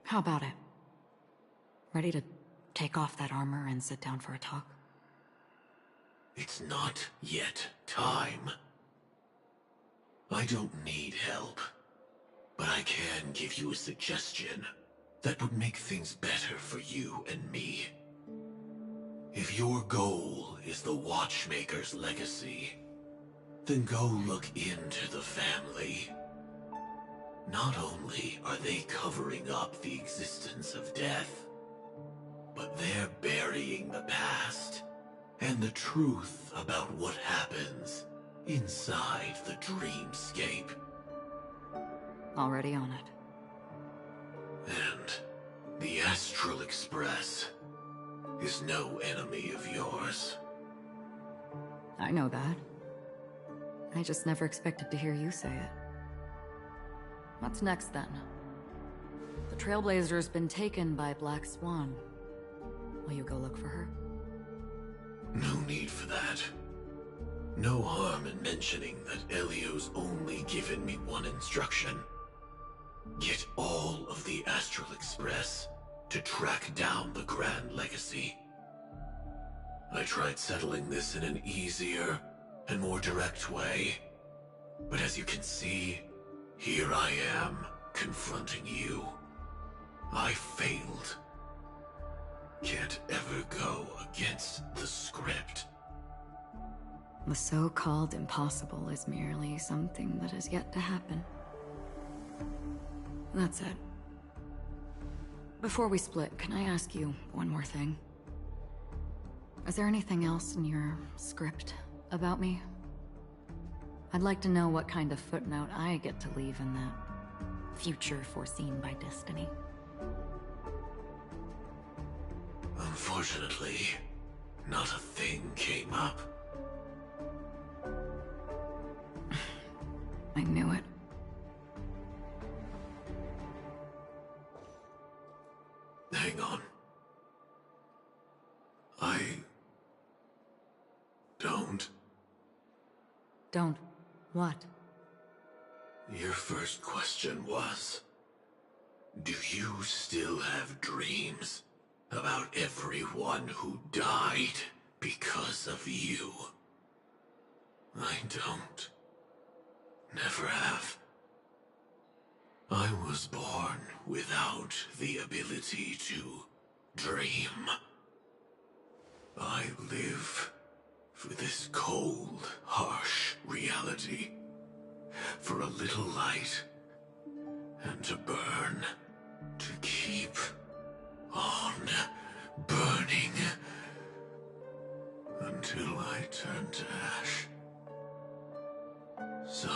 How about it? Ready to take off that armor and sit down for a talk? It's not yet time. I don't need help, but I can give you a suggestion that would make things better for you and me. If your goal is the Watchmaker's legacy, then go look into the family. Not only are they covering up the existence of death, but they're burying the past and the truth about what happens inside the dreamscape. Already on it. And the Astral Express is no enemy of yours. I know that. I just never expected to hear you say it. What's next, then? The Trailblazer's been taken by Black Swan. Will you go look for her? No need for that. No harm in mentioning that Elio's only given me one instruction. Get all of the Astral Express to track down the Grand Legacy. I tried settling this in an easier and more direct way, but as you can see, here I am, confronting you. I failed. Can't ever go against the script. The so-called impossible is merely something that has yet to happen. That's it. Before we split, can I ask you one more thing? Is there anything else in your script about me? I'd like to know what kind of footnote I get to leave in that future foreseen by destiny. Unfortunately, not a thing came up. I knew it. Hang on. I don't. Don't. What? Your first question was, do you still have dreams about everyone who died because of you? I don't. Never have. I was born without the ability to dream. I live for this cold, harsh reality, for a little light, and to burn, to keep on burning, until I turn to ash. So,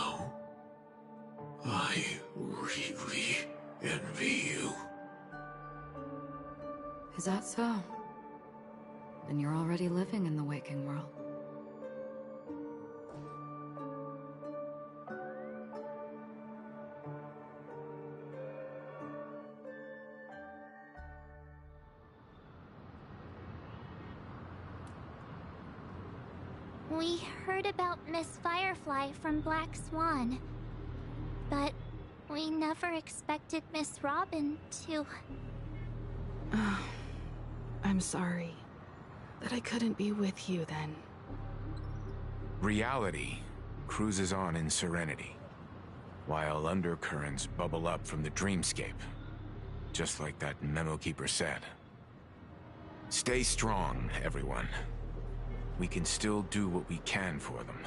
I really envy you. Is that so? Then you're already living in the waking world. We heard about Miss Firefly from Black Swan, but we never expected Miss Robin to... I'm sorry that I couldn't be with you then. Reality cruises on in serenity, while undercurrents bubble up from the dreamscape, just like that memo keeper said. Stay strong, everyone. We can still do what we can for them.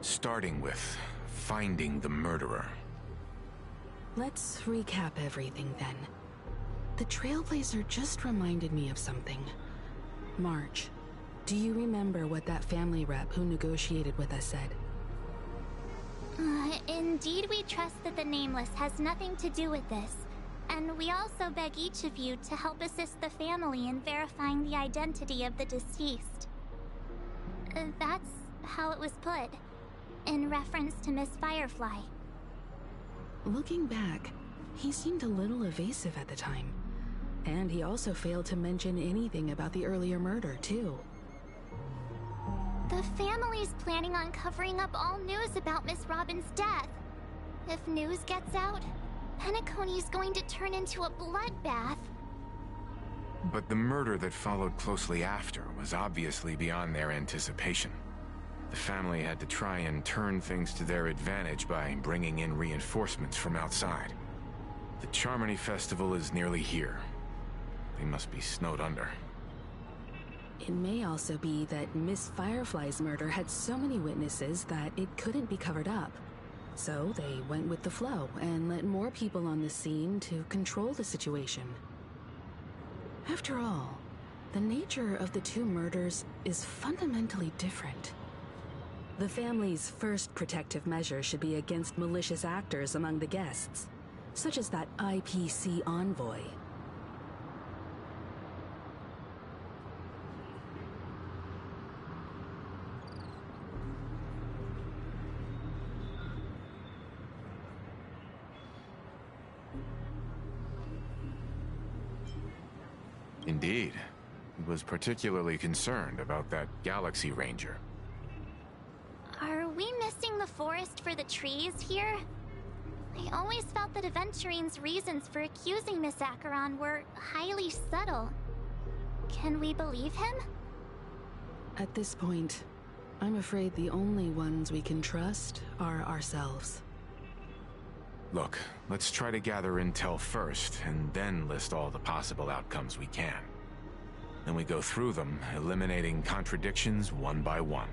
Starting with finding the murderer. Let's recap everything then. The Trailblazer just reminded me of something. March, do you remember what that family rep who negotiated with us said? Indeed, we trust that the Nameless has nothing to do with this. And we also beg each of you to help assist the family in verifying the identity of the deceased. That's how it was put, in reference to Miss Firefly. Looking back, he seemed a little evasive at the time. And he also failed to mention anything about the earlier murder, too. The family's planning on covering up all news about Miss Robin's death. If news gets out, Penacony's going to turn into a bloodbath. But the murder that followed closely after was obviously beyond their anticipation. The family had to try and turn things to their advantage by bringing in reinforcements from outside. The Charmony Festival is nearly here. They must be snowed under. It may also be that Miss Firefly's murder had so many witnesses that it couldn't be covered up. So they went with the flow and let more people on the scene to control the situation. After all, the nature of the two murders is fundamentally different. The family's first protective measure should be against malicious actors among the guests, such as that IPC envoy. Indeed. He was particularly concerned about that Galaxy Ranger. Are we missing the forest for the trees here? I always felt that Aventurine's reasons for accusing Miss Acheron were highly subtle. Can we believe him? At this point, I'm afraid the only ones we can trust are ourselves. Look, let's try to gather intel first, and then list all the possible outcomes we can. Then we go through them, eliminating contradictions one by one.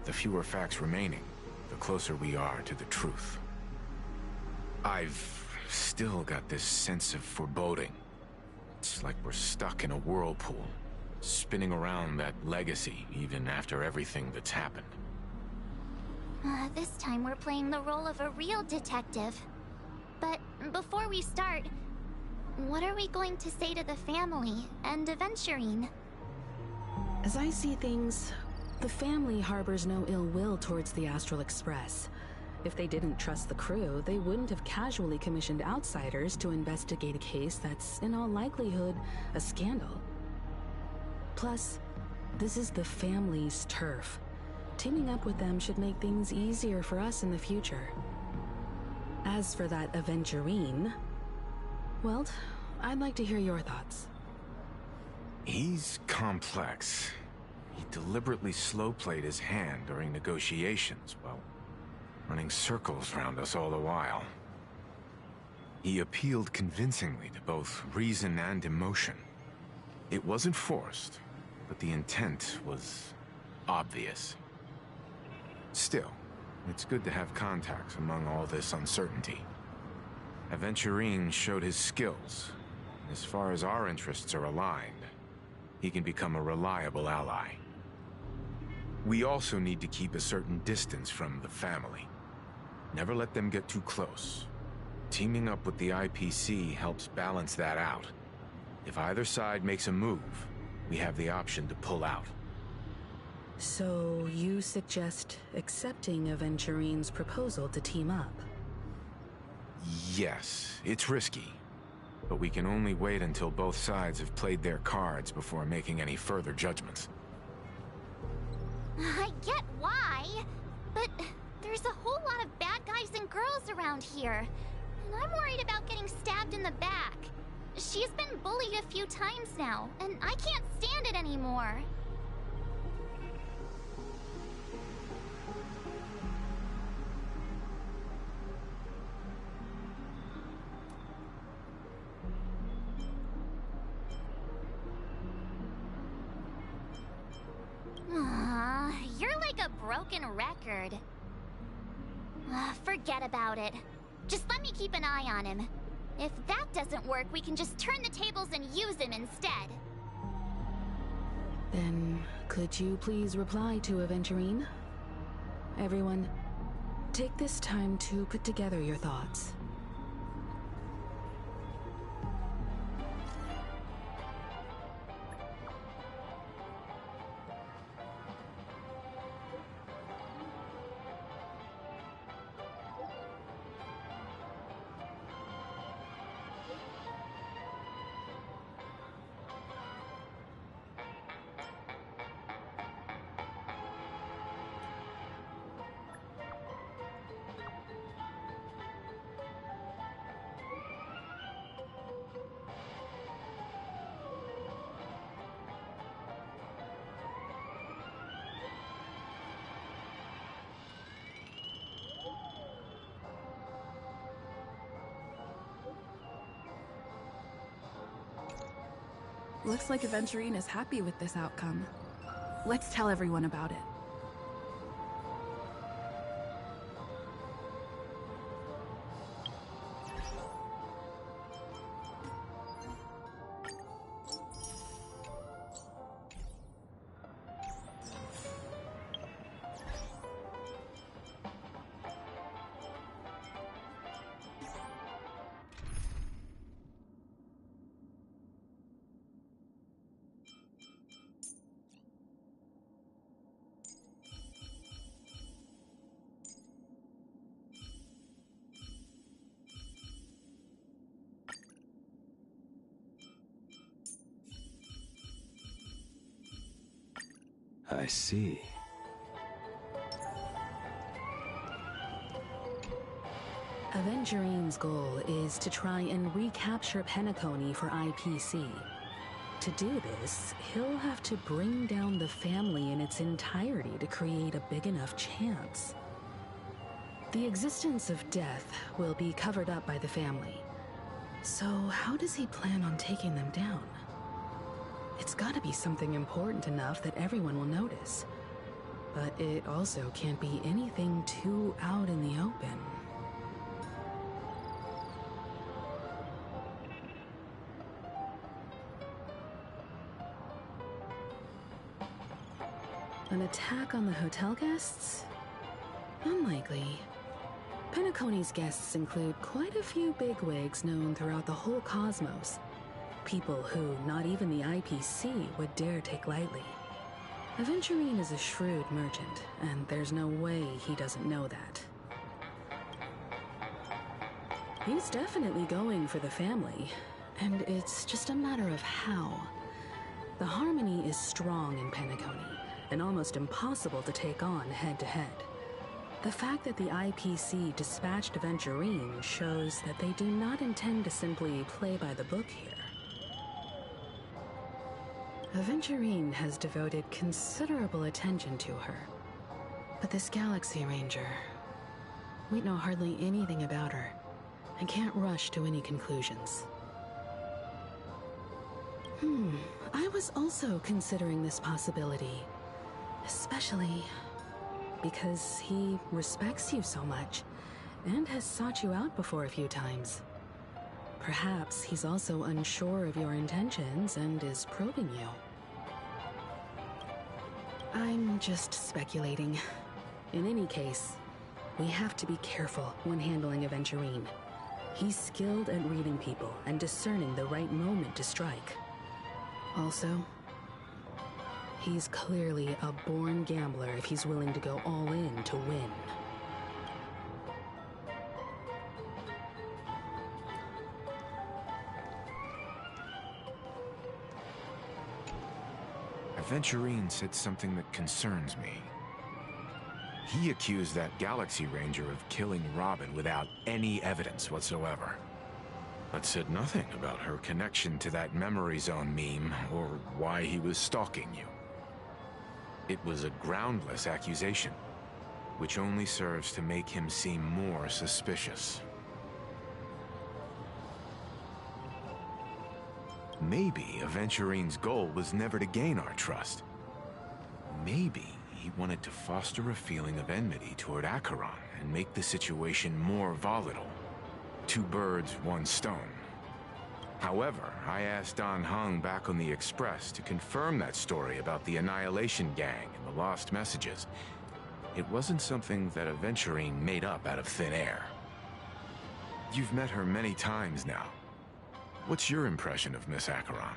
The fewer facts remaining, the closer we are to the truth. I've still got this sense of foreboding. It's like we're stuck in a whirlpool, spinning around that legacy even after everything that's happened. This time we're playing the role of a real detective. But before we start, what are we going to say to the family and Aventurine? As I see things, the family harbors no ill will towards the Astral Express. If they didn't trust the crew, they wouldn't have casually commissioned outsiders to investigate a case that's, in all likelihood, a scandal. Plus, this is the family's turf. Teaming up with them should make things easier for us in the future. As for that Aventurine, well, I'd like to hear your thoughts. He's complex. He deliberately slow-played his hand during negotiations while running circles around us all the while. He appealed convincingly to both reason and emotion. It wasn't forced, but the intent was obvious. Still, it's good to have contacts among all this uncertainty. Aventurine showed his skills. As far as our interests are aligned, he can become a reliable ally. We also need to keep a certain distance from the family. Never let them get too close. Teaming up with the IPC helps balance that out. If either side makes a move, we have the option to pull out. So, you suggest accepting Aventurine's proposal to team up? Yes, it's risky. But we can only wait until both sides have played their cards before making any further judgments. I get why, but there's a whole lot of bad guys and girls around here. And I'm worried about getting stabbed in the back. She's been bullied a few times now, and I can't stand it anymore. You're like a broken record. Forget about it. Just let me keep an eye on him. If that doesn't work, we can just turn the tables and use him instead. Then, could you please reply to Aventurine? Everyone, take this time to put together your thoughts. Looks like Aventurine is happy with this outcome. Let's tell everyone about it. I see. Aventurine's goal is to try and recapture Penacony for IPC. To do this, he'll have to bring down the family in its entirety to create a big enough chance. The existence of death will be covered up by the family. So how does he plan on taking them down? It's gotta be something important enough that everyone will notice. But it also can't be anything too out in the open. An attack on the hotel guests? Unlikely. Penacony's guests include quite a few bigwigs known throughout the whole cosmos. People who not even the IPC would dare take lightly. Aventurine is a shrewd merchant, and there's no way he doesn't know that. He's definitely going for the family, and it's just a matter of how. The harmony is strong in Penacony, and almost impossible to take on head-to-head. The fact that the IPC dispatched Aventurine shows that they do not intend to simply play by the book here. Aventurine has devoted considerable attention to her. But this Galaxy Ranger, we know hardly anything about her, and can't rush to any conclusions. I was also considering this possibility, especially because he respects you so much, and has sought you out before a few times. Perhaps he's also unsure of your intentions and is probing you. I'm just speculating. In any case, we have to be careful when handling Aventurine. He's skilled at reading people and discerning the right moment to strike. Also, he's clearly a born gambler if he's willing to go all in to win. Aventurine said something that concerns me. He accused that Galaxy Ranger of killing Robin without any evidence whatsoever. But said nothing about her connection to that Memory Zone meme or why he was stalking you. It was a groundless accusation, which only serves to make him seem more suspicious. Maybe Aventurine's goal was never to gain our trust. Maybe he wanted to foster a feeling of enmity toward Acheron and make the situation more volatile. Two birds, one stone. However, I asked Don Hung back on the Express to confirm that story about the Annihilation Gang and the lost messages. It wasn't something that Aventurine made up out of thin air. You've met her many times now. What's your impression of Miss Acheron?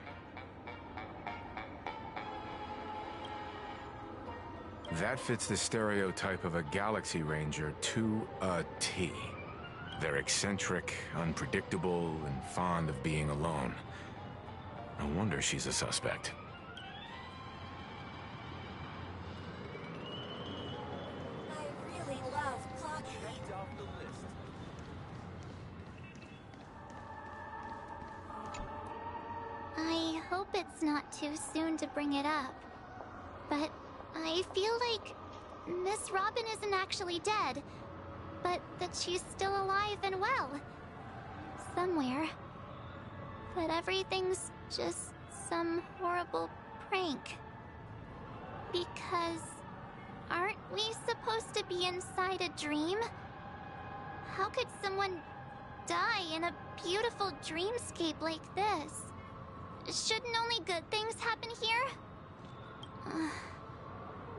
That fits the stereotype of a Galaxy Ranger to a T. They're eccentric, unpredictable, and fond of being alone. No wonder she's a suspect. I really love clocking. I hope it's not too soon to bring it up, but I feel like Miss Robin isn't actually dead, but that she's still alive and well. Somewhere. But everything's just some horrible prank. Because aren't we supposed to be inside a dream? How could someone die in a beautiful dreamscape like this? Shouldn't only good things happen here?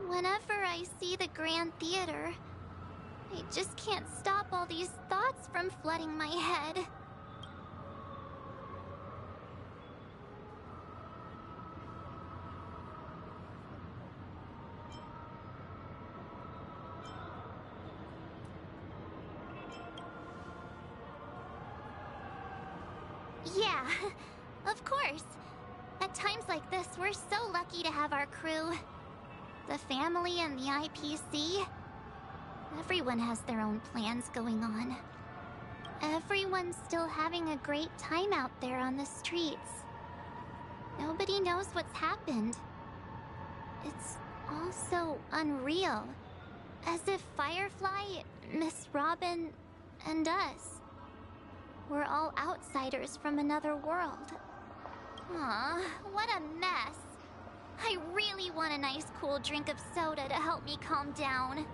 Whenever I see the Grand Theater, I just can't stop all these thoughts from flooding my head. Yeah, of course. At times like this, we're so lucky to have our crew. The family and the IPC. Everyone has their own plans going on. Everyone's still having a great time out there on the streets. Nobody knows what's happened. It's all so unreal. As if Firefly, Miss Robin, and us, we're all outsiders from another world. Aw, what a mess. I really want a nice cool drink of soda to help me calm down.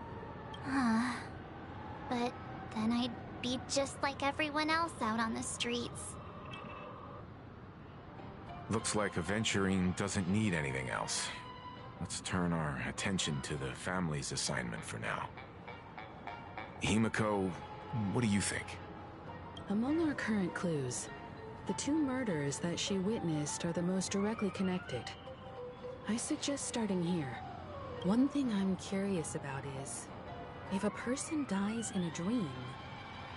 But then I'd be just like everyone else out on the streets. Looks like Aventurine doesn't need anything else. Let's turn our attention to the family's assignment for now. Himiko, what do you think? Among our current clues, the two murders that she witnessed are the most directly connected. I suggest starting here. One thing I'm curious about is, if a person dies in a dream,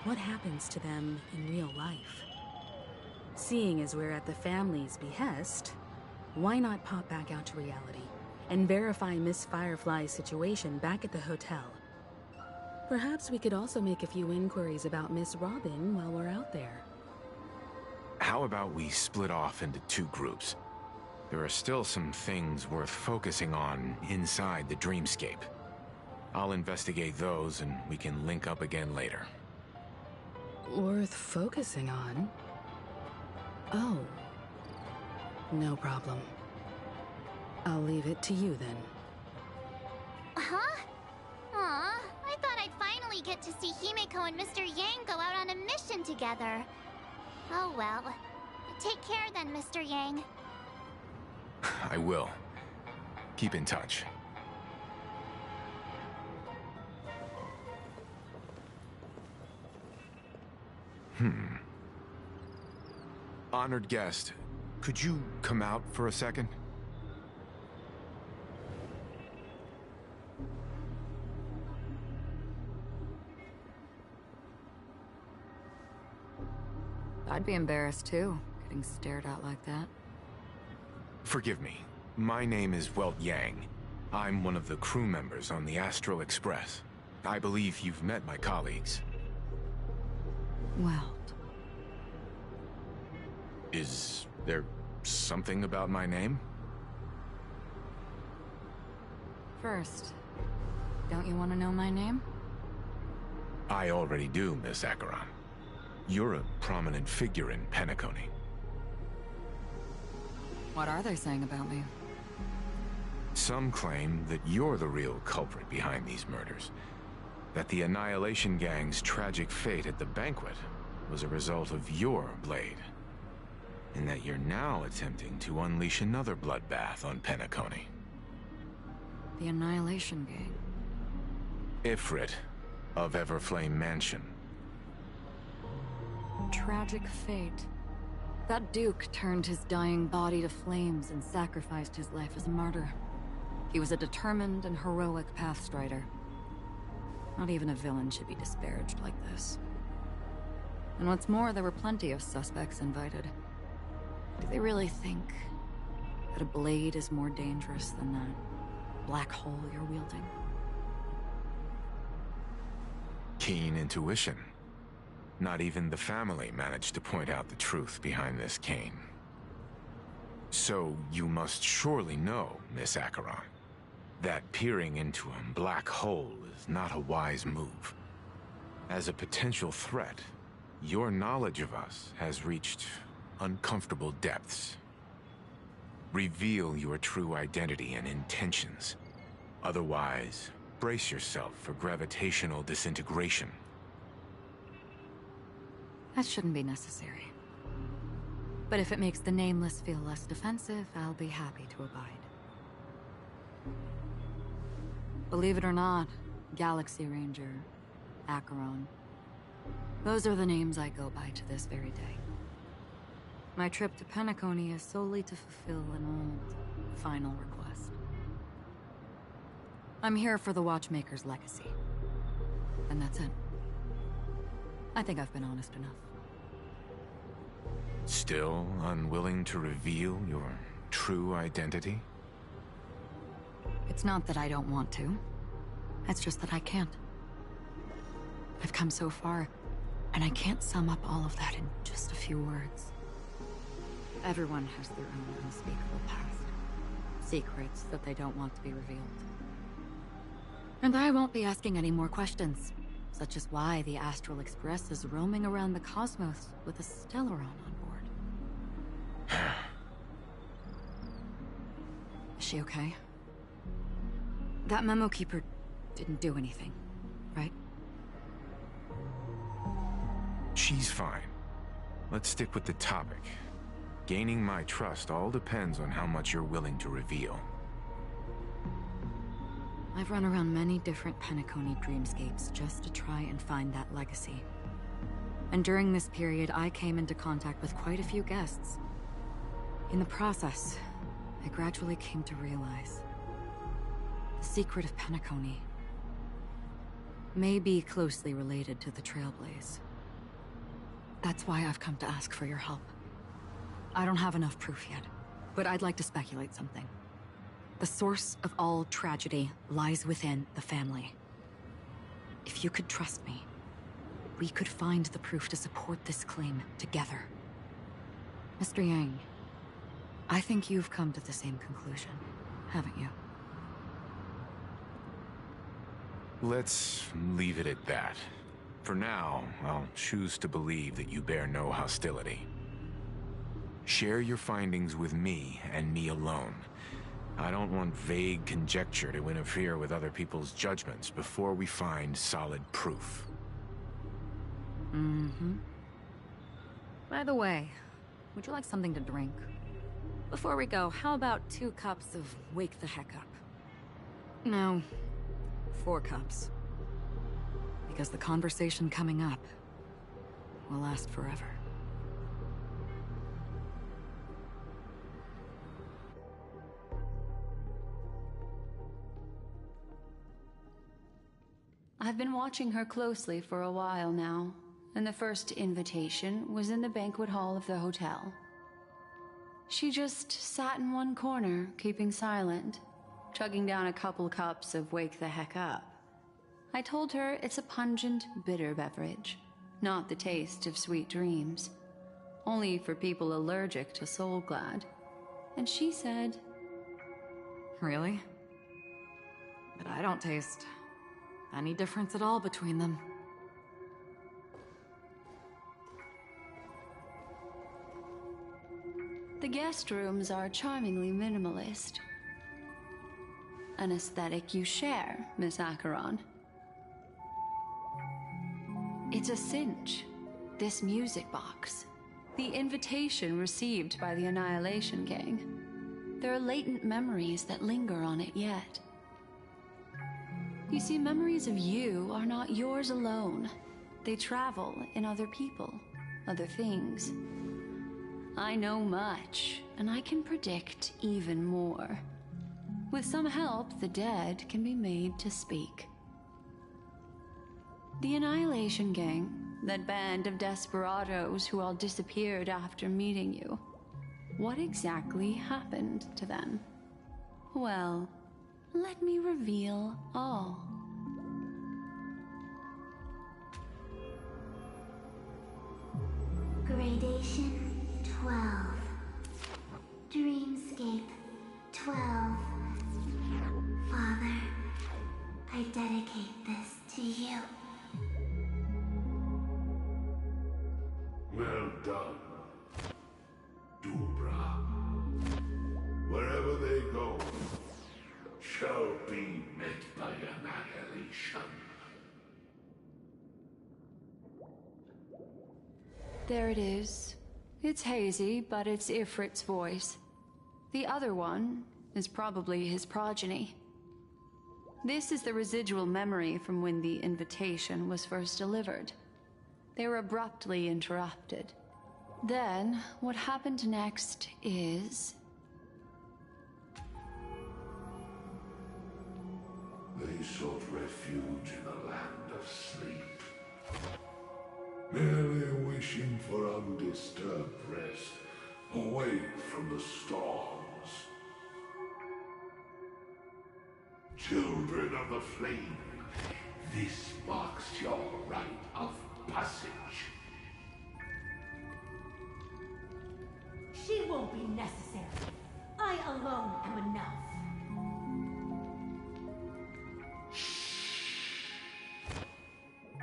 what happens to them in real life? Seeing as we're at the family's behest, why not pop back out to reality and verify Miss Firefly's situation back at the hotel? Perhaps we could also make a few inquiries about Miss Robin while we're out there. How about we split off into two groups? There are still some things worth focusing on inside the dreamscape. I'll investigate those and we can link up again later. Worth focusing on? Oh. No problem. I'll leave it to you then. Huh? Aw, I thought I'd finally get to see Himiko and Mr. Yang go out on a mission together. Oh well. Take care then, Mr. Yang. I will. Keep in touch. Honored guest, could you come out for a second? I'd be embarrassed too, getting stared at like that. Forgive me. My name is Welt Yang. I'm one of the crew members on the Astral Express. I believe you've met my colleagues. Well, Is there something about my name? first, don't you want to know my name? I already do, Miss Acheron. You're a prominent figure in Penacony. What are they saying about me? Some claim that you're the real culprit behind these murders. That the Annihilation Gang's tragic fate at the banquet was a result of your blade. And that you're now attempting to unleash another bloodbath on Penacony. The Annihilation Gang. Ifrit of Everflame Mansion. Tragic fate. That Duke turned his dying body to flames and sacrificed his life as a martyr. He was a determined and heroic pathstrider. Not even a villain should be disparaged like this. And what's more, there were plenty of suspects invited. Do they really think that a blade is more dangerous than that black hole you're wielding? Keen intuition. Not even the family managed to point out the truth behind this cane. So you must surely know, Miss Acheron, that peering into a black hole is not a wise move. As a potential threat, your knowledge of us has reached uncomfortable depths. Reveal your true identity and intentions. Otherwise, brace yourself for gravitational disintegration. That shouldn't be necessary. But if it makes the Nameless feel less defensive, I'll be happy to abide. Believe it or not, Galaxy Ranger, Acheron. Those are the names I go by to this very day. My trip to Penacony is solely to fulfill an old, final request. I'm here for the Watchmaker's legacy. And that's it. I think I've been honest enough. Still unwilling to reveal your true identity? It's not that I don't want to. It's just that I can't. I've come so far, and I can't sum up all of that in just a few words. Everyone has their own unspeakable past. Secrets that they don't want to be revealed. And I won't be asking any more questions, such as why the Astral Express is roaming around the cosmos with a Stellaron on board. Is she okay? That Memo Keeper didn't do anything, right? She's fine. Let's stick with the topic. Gaining my trust all depends on how much you're willing to reveal. I've run around many different Penacony dreamscapes just to try and find that legacy. And during this period, I came into contact with quite a few guests. In the process, I gradually came to realize the secret of Penacony may be closely related to the Trailblaze. That's why I've come to ask for your help. I don't have enough proof yet, but I'd like to speculate something. The source of all tragedy lies within the family. If you could trust me, we could find the proof to support this claim together. Mr. Yang, I think you've come to the same conclusion, haven't you? Let's leave it at that. For now, I'll choose to believe that you bear no hostility. Share your findings with me and me alone. I don't want vague conjecture to interfere with other people's judgments before we find solid proof. Mm-hmm. By the way, would you like something to drink? Before we go, how about 2 cups of Wake the Heck Up? No, 4 cups. Because the conversation coming up will last forever. I've been watching her closely for a while now, and the first invitation was in the banquet hall of the hotel. She just sat in one corner, keeping silent, chugging down a couple cups of Wake the Heck Up. I told her it's a pungent, bitter beverage, not the taste of sweet dreams. Only for people allergic to Soul Glad. And she said... Really? But I don't taste any difference at all between them. The guest rooms are charmingly minimalist. An aesthetic you share, Miss Acheron. It's a cinch, this music box. The invitation received by the Annihilation Gang. There are latent memories that linger on it yet. You see, memories of you are not yours alone. They travel in other people, other things. I know much, and I can predict even more. With some help, the dead can be made to speak. The Annihilation Gang, that band of desperados who all disappeared after meeting you. What exactly happened to them? Well, let me reveal all. Gradation 12. Dreamscape 12. Father, I dedicate this to you. Well done, Dubra. There it is. It's hazy, but it's Ifrit's voice. The other one is probably his progeny. This is the residual memory from when the invitation was first delivered. They were abruptly interrupted. Then, what happened next is... They sought refuge in the land of sleep, merely wishing for undisturbed rest, away from the storms. Children of the flame, this marks your rite of passage. She won't be necessary. I alone am enough.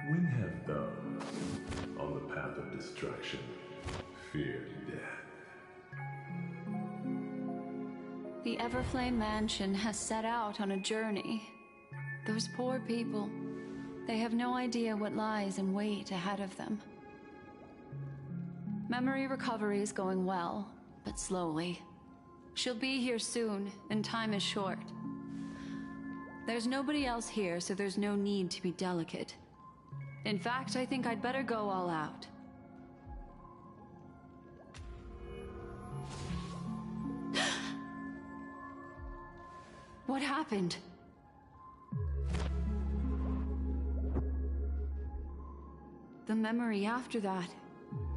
When have those on the path of destruction feared death? The Everflame Mansion has set out on a journey. Those poor people, they have no idea what lies in wait ahead of them. Memory recovery is going well, but slowly. She'll be here soon, and time is short. There's nobody else here, so there's no need to be delicate. In fact, I think I'd better go all out. What happened? The memory after that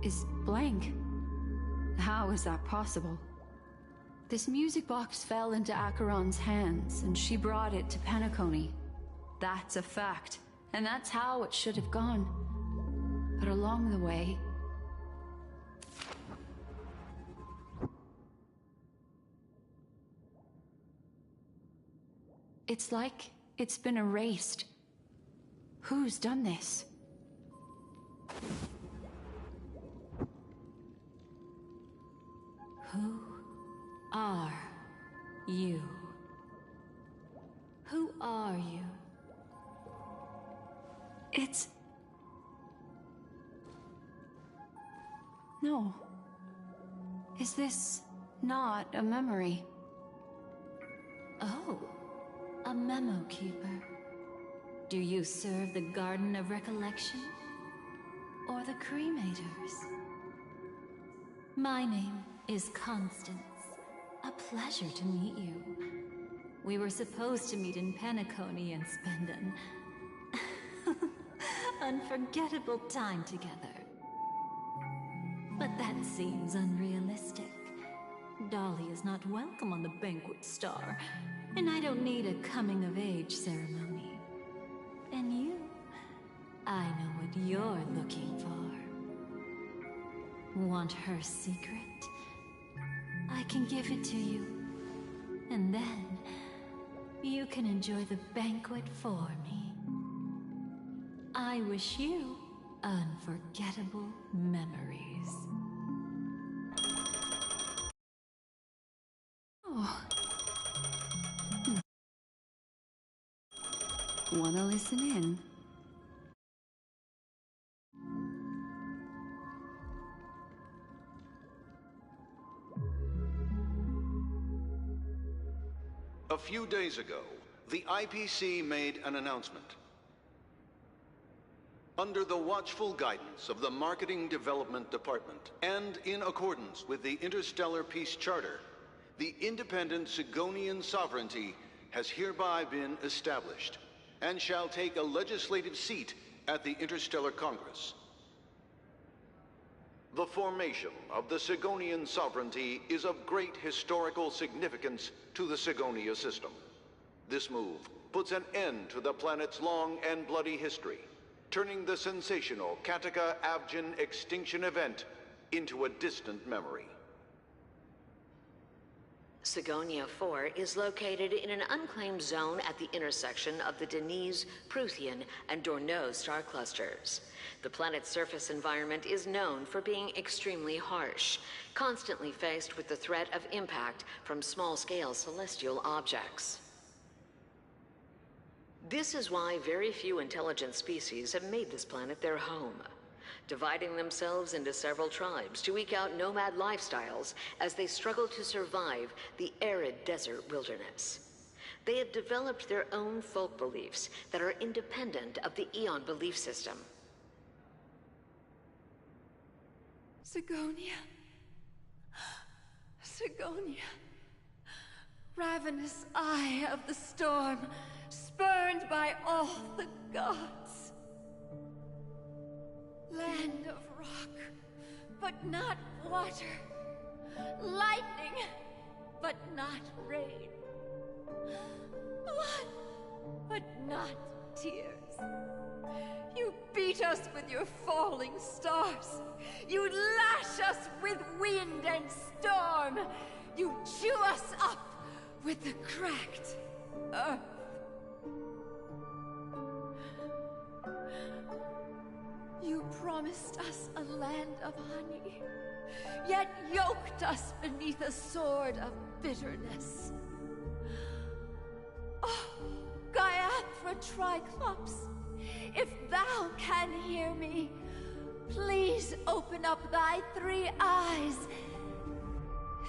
is blank. How is that possible? This music box fell into Acheron's hands, and she brought it to Penacony. That's a fact, and that's how it should have gone. But along the way... it's like it's been erased. Who's done this? Who are you? Who are you? It's... no. Is this not a memory? Oh, a memo keeper. Do you serve the Garden of Recollection? Or the Cremators? My name is Constance. A pleasure to meet you. We were supposed to meet in Penacony and spend an unforgettable time together. But that seems unrealistic. Dolly is not welcome on the Banquet Star, and I don't need a coming-of-age ceremony. And you, I know what you're looking for. Want her secret? I can give it to you. And then, you can enjoy the banquet for me. I wish you unforgettable memories. Oh. Wanna listen in? A few days ago, the IPC made an announcement. Under the watchful guidance of the Marketing Development Department, and in accordance with the Interstellar Peace Charter, the independent Sigonian sovereignty has hereby been established, and shall take a legislative seat at the Interstellar Congress. The formation of the Sigonian sovereignty is of great historical significance to the Sigonia system. This move puts an end to the planet's long and bloody history, turning the sensational Kataka-Abjin extinction event into a distant memory. Sigonia 4 is located in an unclaimed zone at the intersection of the Denise, Prothean, and Dorneau star clusters. The planet's surface environment is known for being extremely harsh, constantly faced with the threat of impact from small-scale celestial objects. This is why very few intelligent species have made this planet their home. dividing themselves into several tribes to eke out nomad lifestyles as they struggle to survive the arid desert wilderness. They have developed their own folk beliefs that are independent of the Aeon belief system. Sigonia. Sigonia. Ravenous eye of the storm, spurned by all the gods. Land of rock, but not water. Lightning, but not rain. Blood, but not tears. You beat us with your falling stars. You lash us with wind and storm. You chew us up with the cracked earth. You promised us a land of honey, yet yoked us beneath a sword of bitterness. Oh, Gaiathra Triclops, if thou can hear me, please open up thy 3 eyes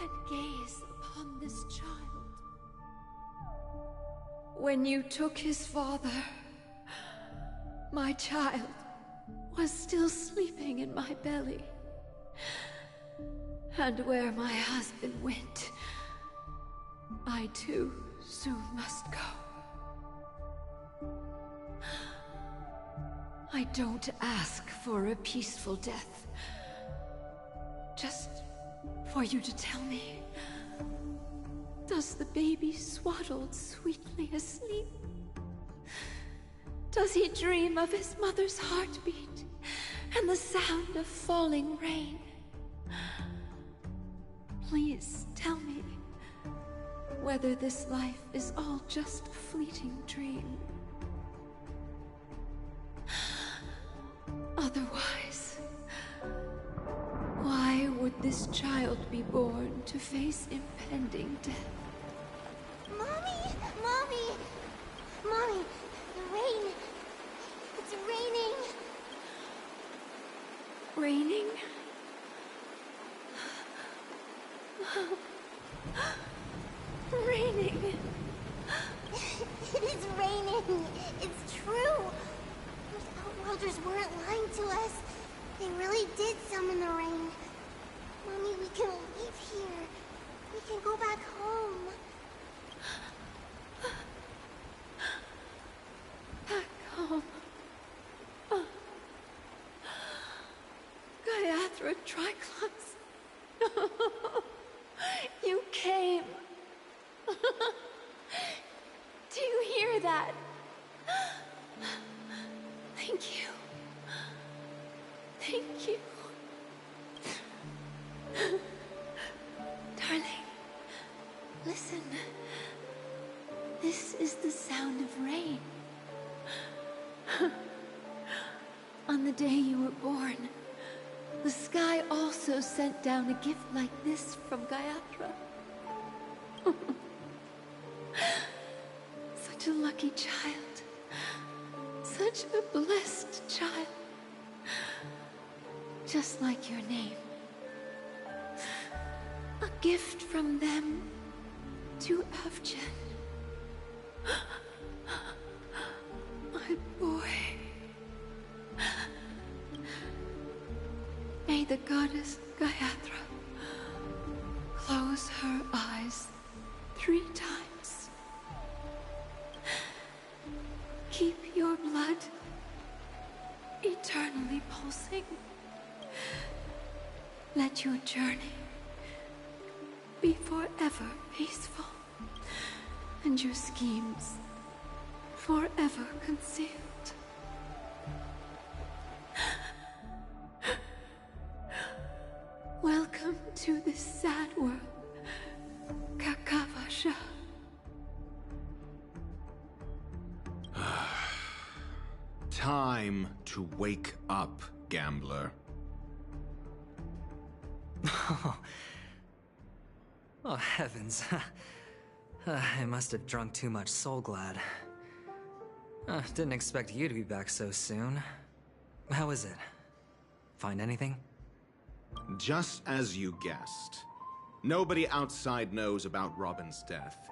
and gaze upon this child. When you took his father, my child was still sleeping in my belly. And where my husband went, I too soon must go. I don't ask for a peaceful death. Just for you to tell me, does the baby swaddled sweetly asleep? Does he dream of his mother's heartbeat and the sound of falling rain? Please tell me whether this life is all just a fleeting dream. Otherwise, why would this child be born to face impending death? Mommy! Mommy! Mommy! The rain! It's raining! Raining? Raining! It is raining! It's true! Those Outworlders weren't lying to us. They really did summon the rain. Mommy, we can leave here. We can go back home. Back home. Gaiathra Triclops. You came. Do you hear that? Thank you. Thank you. Darling, listen. This is the sound of rain. On the day you were born, the sky also sent down a gift like this from Gaiathra. Such a lucky child. Such a blessed child. Just like your name. A gift from them to Avgen. My boy. May the goddess Gaiathra close her eyes 3 times. Keep your blood eternally pulsing. Let your journey be forever peaceful, and your schemes forever concealed. Welcome to this sad world, Kakavasha. Time to wake up, gambler. Oh, heavens. I must have drunk too much Soul Glad. Didn't expect you to be back so soon. How is it? Find anything? Just as you guessed. Nobody outside knows about Robin's death.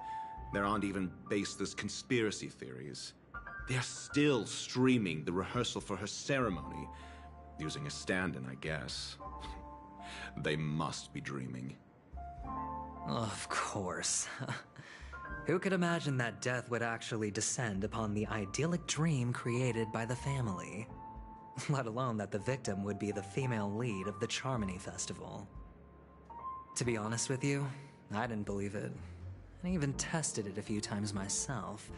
There aren't even baseless conspiracy theories. They're still streaming the rehearsal for her ceremony, using a stand-in, I guess. They must be dreaming. Of course. Who could imagine that death would actually descend upon the idyllic dream created by the family? Let alone that the victim would be the female lead of the Charmony Festival. To be honest with you, I didn't believe it. I even tested it a few times myself,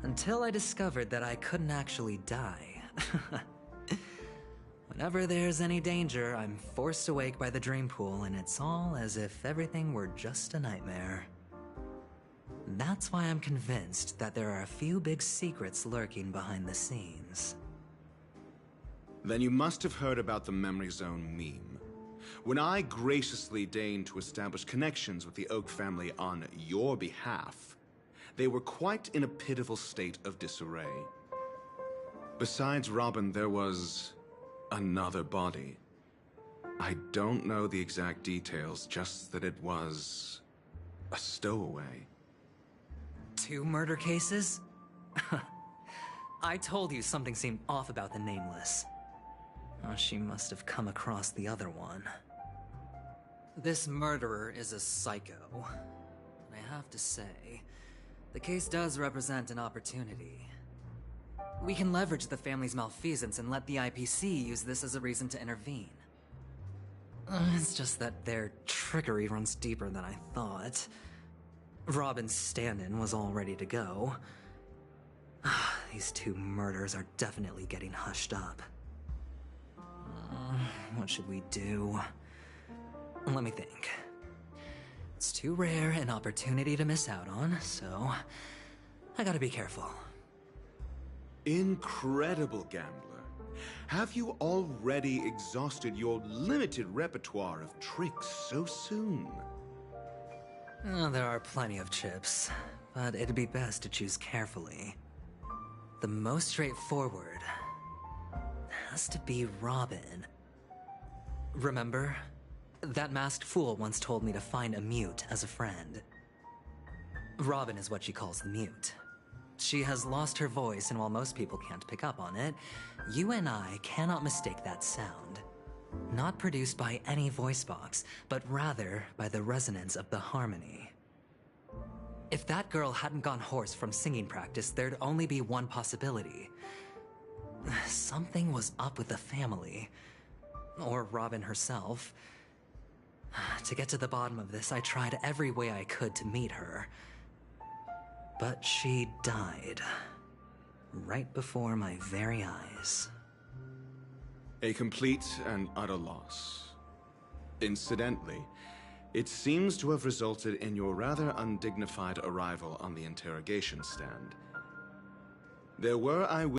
until I discovered that I couldn't actually die. Whenever there's any danger, I'm forced awake by the dream pool, and it's all as if everything were just a nightmare. That's why I'm convinced that there are a few big secrets lurking behind the scenes. Then you must have heard about the Memory Zone meme. When I graciously deigned to establish connections with the Oak family on your behalf, they were quite in a pitiful state of disarray. Besides Robin, there was another body. I don't know the exact details, just that it was a stowaway. 2 murder cases? I told you something seemed off about the Nameless. Oh, she must have come across the other one. This murderer is a psycho. And I have to say, the case does represent an opportunity. We can leverage the family's malfeasance and let the IPC use this as a reason to intervene. It's just that their trickery runs deeper than I thought. Robin's stand-in was all ready to go. These 2 murders are definitely getting hushed up. What should we do? Let me think. It's too rare an opportunity to miss out on, so I gotta be careful. Incredible, Gambler. Have you already exhausted your limited repertoire of tricks so soon? There are plenty of chips, but it'd be best to choose carefully. The most straightforward has to be Robin. Remember? That masked fool once told me to find a mute as a friend. Robin is what she calls the mute. She has lost her voice, and while most people can't pick up on it, you and I cannot mistake that sound. Not produced by any voice box, but rather by the resonance of the harmony. If that girl hadn't gone hoarse from singing practice, there'd only be one possibility. Something was up with the family. Or Robin herself. To get to the bottom of this, I tried every way I could to meet her. But she died. Right before my very eyes. A complete and utter loss. Incidentally, it seems to have resulted in your rather undignified arrival on the interrogation stand. There were eyewitnesses